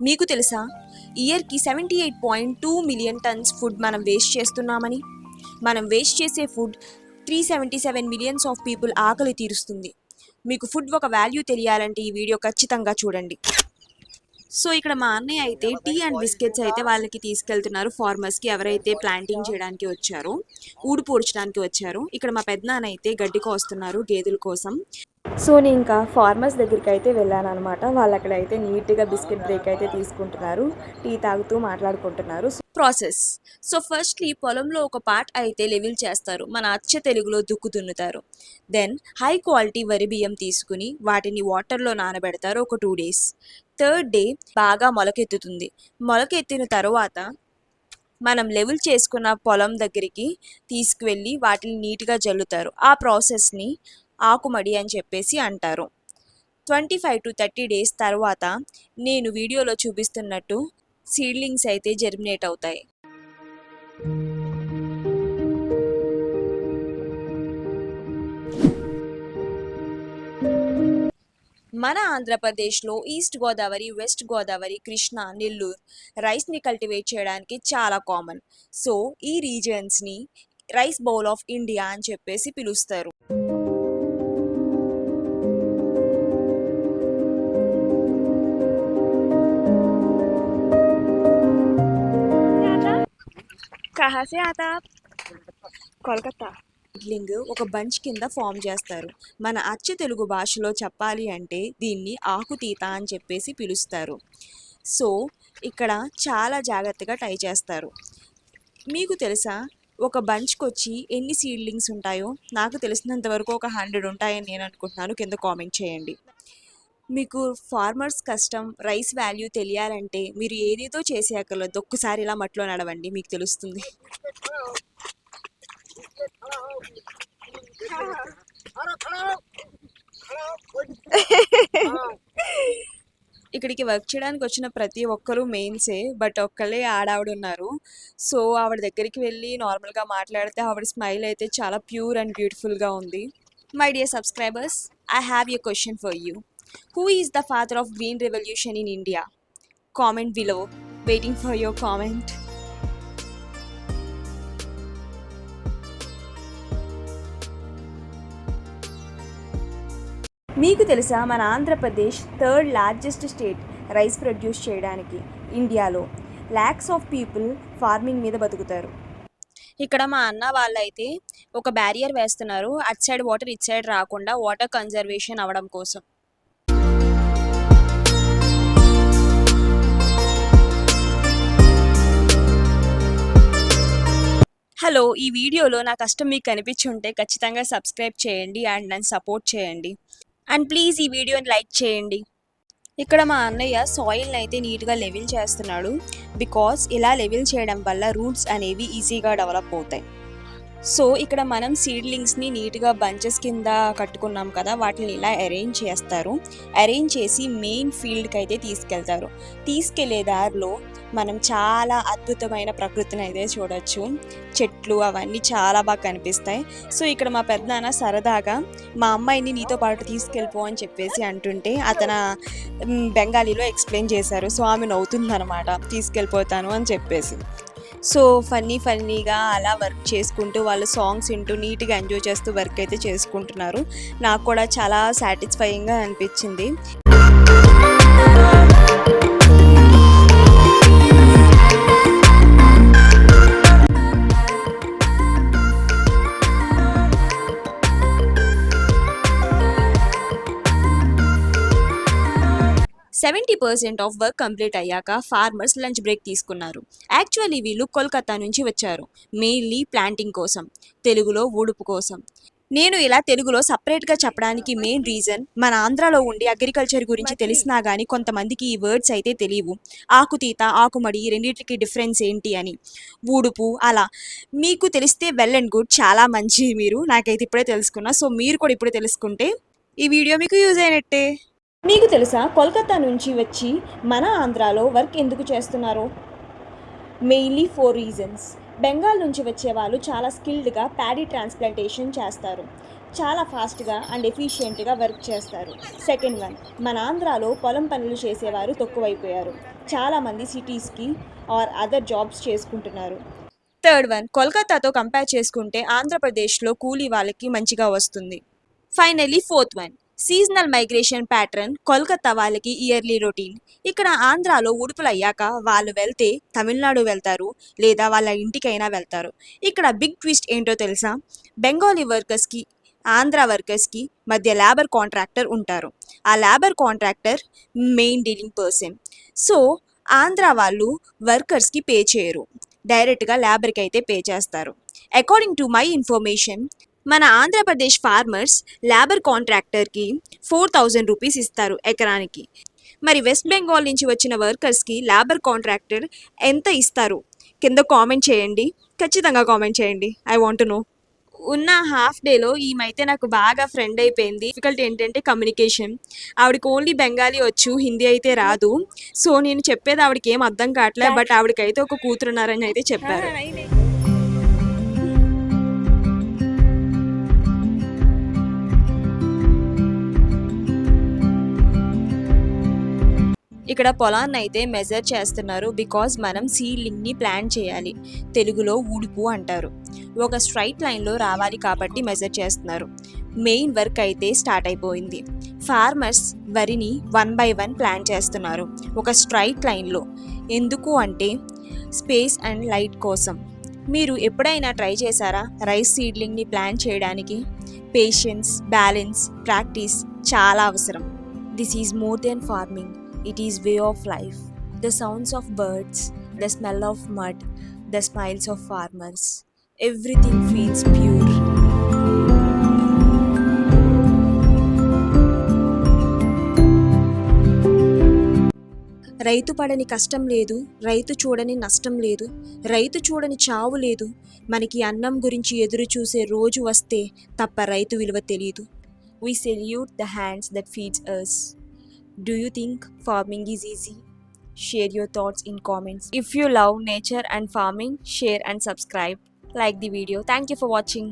మీకు తెలుసా ఇయర్కి 78.2 మిలియన్ టన్స్ ఫుడ్ మనం వేస్ట్ చేస్తున్నామని? మనం వేస్ట్ చేసే ఫుడ్ 377 మిలియన్స్ ఆఫ్ పీపుల్ ఆకలి తీరుస్తుంది. మీకు ఫుడ్ ఒక వాల్యూ తెలియాలంటే ఈ వీడియో ఖచ్చితంగా చూడండి. సో ఇక్కడ మా అన్నయ్య అయితే టీ అండ్ బిస్కెట్స్ అయితే వాళ్ళకి తీసుకెళ్తున్నారు, ఫార్మర్స్కి ఎవరైతే ప్లాంటింగ్ చేయడానికి వచ్చారో, ఊడు పూడ్చడానికి వచ్చారో. ఇక్కడ మా పెద్దనాన్న అయితే గడ్డి కోస్తున్నారు గేదెల కోసం. సో నేను ఇంకా ఫార్మర్స్ దగ్గరికి అయితే వెళ్ళాను అనమాట. వాళ్ళు అక్కడైతే నీట్గా బిస్కెట్ బ్రేక్ అయితే తీసుకుంటున్నారు, టీ తాగుతూ మాట్లాడుకుంటున్నారు. ప్రాసెస్. సో ఫస్ట్లీ పొలంలో ఒక పార్ట్ అయితే లెవెల్ చేస్తారు, మన అచ్చ తెలుగులో దుక్కు దున్నుతారు. దెన్ హై క్వాలిటీ వరి బియ్యం తీసుకుని వాటిని వాటర్లో నానబెడతారు ఒక 2 days. థర్డ్ డే బాగా మొలకెత్తుతుంది. మొలకెత్తిన తర్వాత మనం లెవెల్ చేసుకున్న పొలం దగ్గరికి తీసుకువెళ్ళి వాటిని నీట్గా జల్లుతారు. ఆ ప్రాసెస్ని ఆకుమడి అని చెప్పేసి అంటారు. 25 to 30 days తర్వాత నేను వీడియోలో చూపిస్తున్నట్టు సీడ్లింగ్స్ అయితే జెర్మినేట్ అవుతాయి. మన ఆంధ్రప్రదేశ్లో ఈస్ట్ గోదావరి, వెస్ట్ గోదావరి, కృష్ణా, నెల్లూరు రైస్ని కల్టివేట్ చేయడానికి చాలా కామన్. సో ఈ రీజన్స్ని రైస్ బౌల్ ఆఫ్ ఇండియా అని చెప్పేసి పిలుస్తారు. కహా సే ఆతా ఆప్? కోల్కతా. సీడ్లింగ్ ఒక బంచ్ కింద ఫామ్ చేస్తారు. మన అచ్చ తెలుగు భాషలో చెప్పాలి అంటే దీన్ని ఆకుతీత అని చెప్పేసి పిలుస్తారు. సో ఇక్కడ చాలా జాగ్రత్తగా టై చేస్తారు. మీకు తెలుసా ఒక బంచ్కి వచ్చి ఎన్ని సీడ్లింగ్స్ ఉంటాయో? నాకు తెలిసినంత వరకు ఒక 100 ఉంటాయని నేను అనుకుంటున్నాను. కింద కామెంట్ చేయండి. మీకు ఫార్మర్స్ కష్టం, రైస్ వాల్యూ తెలియాలంటే మీరు ఏదేదో చేసేయక్కర్లేదు, ఒక్కసారి ఇలా మట్లో నడవండి, మీకు తెలుస్తుంది. ఇక్కడికి వర్క్ చేయడానికి వచ్చిన ప్రతి ఒక్కరు మెయిన్సే, బట్ ఒక్కళ్ళే ఆడావిడ ఉన్నారు. సో ఆవిడ దగ్గరికి వెళ్ళి నార్మల్గా మాట్లాడితే ఆవిడ స్మైల్ అయితే చాలా ప్యూర్ అండ్ బ్యూటిఫుల్గా ఉంది. My dear subscribers, I have a question for you. Who is the father of Green Revolution in India? Comment below. Waiting for your comment. మీకు తెలుసా మన Andhra Pradesh 3rd largest state rice produce చేయడానికి ఇండియాలో. Lakhs of people farming మీద బతుకుతారు. ఇక్కడ మా అన్న వాళ్ళైతే ఒక బ్యారియర్ వేస్తున్నారు, అటు సైడ్ వాటర్ ఇటు సైడ్ రాకుండా, వాటర్ కన్జర్వేషన్ అవ్వడం కోసం. హలో, ఈ వీడియోలో నా కష్టం మీకు కనిపించి ఉంటే ఖచ్చితంగా సబ్స్క్రైబ్ చేయండి అండ్ నన్ను సపోర్ట్ చేయండి. అండ్ ప్లీజ్ ఈ వీడియోని లైక్ చేయండి. ఇక్కడ మా అన్నయ్య సాయిల్ని అయితే నీట్గా లెవెల్ చేస్తున్నాడు, బికాస్ ఇలా లెవెల్ చేయడం వల్ల రూట్స్ అనేవి ఈజీగా డెవలప్ అవుతాయి. సో ఇక్కడ మనం సీడ్లింగ్స్ని నీట్గా బంచెస్ కింద కట్టుకున్నాం కదా, వాటిని ఇలా అరేంజ్ చేస్తారు. అరేంజ్ చేసి మెయిన్ ఫీల్డ్కి అయితే తీసుకెళ్తారు. తీసుకెళ్లే దారిలో మనం చాలా అద్భుతమైన ప్రకృతిని అయితే చూడొచ్చు. చెట్లు అవన్నీ చాలా బాగా కనిపిస్తాయి. సో ఇక్కడ మా పెద్దనాన్న సరదాగా మా అమ్మాయిని నీతో పాటు తీసుకెళ్ళిపో అని చెప్పేసి అంటుంటే అతను బెంగాలీలో ఎక్స్ప్లెయిన్ చేశారు. సో ఆమె నవ్వుతుందనమాట, తీసుకెళ్ళిపోతాను అని చెప్పేసి. సో ఫన్నీగా అలా వర్క్ చేసుకుంటూ వాళ్ళు సాంగ్స్ వింటూ నీట్గా ఎంజాయ్ చేస్తూ వర్క్ అయితే చేసుకుంటున్నారు. నాకు కూడా చాలా సాటిస్ఫైయింగ్గా అనిపించింది. 70% ఆఫ్ వర్క్ కంప్లీట్ అయ్యాక ఫార్మర్స్ లంచ్ బ్రేక్ తీసుకున్నారు. యాక్చువల్లీ వీళ్ళు కోల్కతా నుంచి వచ్చారు, మెయిన్లీ ప్లాంటింగ్ కోసం, తెలుగులో ఊడుపు కోసం. నేను ఇలా తెలుగులో సపరేట్గా చెప్పడానికి మెయిన్ రీజన్, మన ఆంధ్రాలో ఉండి అగ్రికల్చర్ గురించి తెలిసినా కానీ కొంతమందికి ఈ వర్డ్స్ అయితే తెలియవు. ఆకుతీత, ఆకుమడి రెండింటికి డిఫరెన్స్ ఏంటి అని, ఊడుపు అలా మీకు తెలిస్తే వెల్ అండ్ గుడ్, చాలా మంచి. మీరు నాకైతే ఇప్పుడే తెలుసుకున్నా. సో మీరు కూడా ఇప్పుడే తెలుసుకుంటే ఈ వీడియో మీకు యూజ్ అయినట్టే. మీకు తెలుసా కోల్కతా నుంచి వచ్చి మన ఆంధ్రాలో వర్క్ ఎందుకు చేస్తున్నారో? Mainly 4 reasons. బెంగాల్ నుంచి వచ్చే వాళ్ళు చాలా స్కిల్డ్గా ప్యాడీ ట్రాన్స్ప్లాంటేషన్ చేస్తారు. చాలా ఫాస్ట్గా అండ్ ఎఫిషియెంట్గా వర్క్ చేస్తారు. సెకండ్ వన్, మన ఆంధ్రాలో పొలం పనులు చేసేవారు తక్కువైపోయారు. చాలామంది సిటీస్కి ఆర్ అదర్ జాబ్స్ చేసుకుంటున్నారు. థర్డ్ వన్, కోల్కతాతో కంపేర్ చేసుకుంటే ఆంధ్రప్రదేశ్లో కూలీ వాళ్ళకి మంచిగా వస్తుంది. Finally fourth one, seasonal migration pattern Kolkata వాళ్ళకి ఇయర్లీ రొటీన్. ఇక్కడ ఆంధ్రాలో ఉడుపులు అయ్యాక వాళ్ళు వెళ్తే తమిళనాడు వెళ్తారు, లేదా వాళ్ళ ఇంటికైనా వెళ్తారు. ఇక్కడ బిగ్ ట్విస్ట్ ఏంటో తెలుసా? బెంగాలీ వర్కర్స్కి ఆంధ్ర వర్కర్స్కి మధ్య లేబర్ కాంట్రాక్టర్ ఉంటారు. ఆ labour contractor main dealing person. So Andhra వాళ్ళు వర్కర్స్కి పే చేయరు, డైరెక్ట్గా లేబర్కి అయితే పే చేస్తారు. అకార్డింగ్ టు మై ఇన్ఫర్మేషన్, మన ఆంధ్రప్రదేశ్ ఫార్మర్స్ లేబర్ కాంట్రాక్టర్కి 4,000 రూపీస్ ఇస్తారు ఎకరానికి. మరి వెస్ట్ బెంగాల్ నుంచి వచ్చిన వర్కర్స్కి లేబర్ కాంట్రాక్టర్ ఎంత ఇస్తారు? కింద కామెంట్ చేయండి, ఖచ్చితంగా కామెంట్ చేయండి. I want to know. ఉన్న హాఫ్ డేలో ఈమైతే నాకు బాగా ఫ్రెండ్ అయిపోయింది. డిఫికల్ట్ ఏంటంటే కమ్యూనికేషన్. ఆవిడకి ఓన్లీ బెంగాలీ వచ్చు, హిందీ అయితే రాదు. సో నేను చెప్పేది ఆవిడకి ఏం అర్థం కావట్లేదు, బట్ ఆవిడకైతే ఒక కూతురున్నారని అయితే చెప్పారు. ఇక్కడ పొలాన్ని అయితే మెజర్ చేస్తున్నారు, బికాజ్ మనం సీడ్లింగ్ని ప్లాన్ చేయాలి. తెలుగులో ఉడుపు అంటారు. ఒక స్ట్రైట్ లైన్లో రావాలి కాబట్టి మెజర్ చేస్తున్నారు. మెయిన్ వర్క్ అయితే స్టార్ట్ అయిపోయింది. ఫార్మర్స్ వరిని 1 by 1 ప్లాన్ చేస్తున్నారు ఒక స్ట్రైట్ లైన్లో. ఎందుకు అంటే స్పేస్ అండ్ లైట్ కోసం. మీరు ఎప్పుడైనా ట్రై చేశారా రైస్ సీడ్లింగ్ని ప్లాన్ చేయడానికి? పేషెన్స్, బ్యాలెన్స్, ప్రాక్టీస్ చాలా అవసరం. This is more than farming. It is way of life. The sounds of birds, the smell of mud, the smiles of farmers. Everything feels pure. రైతు పడని కష్టం లేదు, రైతు చూడని నష్టం లేదు, రైతు చూడని చావు లేదు. మనకి అన్నం గురించి ఎదురు చూసే రోజు వస్తే తప్ప రైతు విలువ తెలియదు. We salute the hands that feeds us. Do you think farming is easy? Share your thoughts in comments. If you love nature and farming, share and subscribe. Like the video. Thank you for watching.